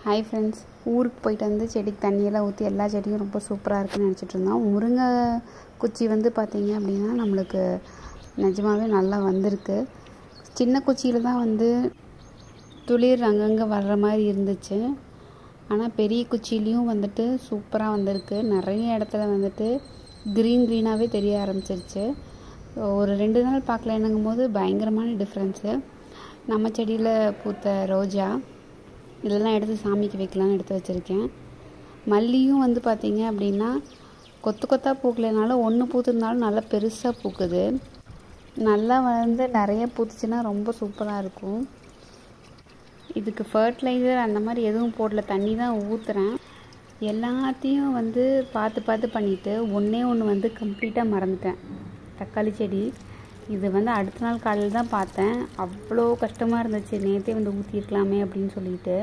Hi friends, ஊருக்கு போயிட்டு வந்து செடிக்கு தண்ணியெல்லாம் ஊற்றி எல்லா செடியும் ரொம்ப சூப்பராக இருக்குன்னு நினச்சிட்டு இருந்தோம். முருங்கை குச்சி வந்து பார்த்திங்க அப்படின்னா நம்மளுக்கு நிஜமாகவே நல்லா வந்திருக்கு. சின்ன குச்சியில் தான் வந்து துளிர் அங்கங்கே வர்ற மாதிரி இருந்துச்சு. ஆனால் பெரிய குச்சிலையும் வந்துட்டு சூப்பராக வந்திருக்கு. நிறைய இடத்துல வந்துட்டு க்ரீனாகவே தெரிய ஆரம்பிச்சிருச்சு. ஒரு 2 நாள் பார்க்கல என்னங்கும் போது பயங்கரமான டிஃப்ரென்ஸு. நம்ம செடியில் பூத்த ரோஜா இதெல்லாம் எடுத்து சாமிக்கு வைக்கலான்னு எடுத்து வச்சுருக்கேன். மல்லியும் வந்து பார்த்திங்க அப்படின்னா கொத்து கொத்தாக பூக்கலைனாலும் ஒன்று பூத்துருந்தாலும் நல்லா பெருசாக பூக்குது. நல்லா வந்து நிறைய பூத்துச்சுன்னா ரொம்ப சூப்பராக இருக்கும். இதுக்கு ஃபர்டிலைசர் அந்த மாதிரி எதுவும் போடல, தண்ணி தான் ஊற்றுறேன். எல்லாத்தையும் வந்து பார்த்து பண்ணிவிட்டு ஒன்று வந்து கம்ப்ளீட்டாக மறந்துட்டேன். தக்காளி செடி இது வந்து அடுத்த நாள் காலையில் தான் பார்த்தேன். அவ்வளோ கஷ்டமாக இருந்துச்சு, நேற்றே வந்து ஊற்றிருக்கலாமே அப்படின்னு சொல்லிட்டு.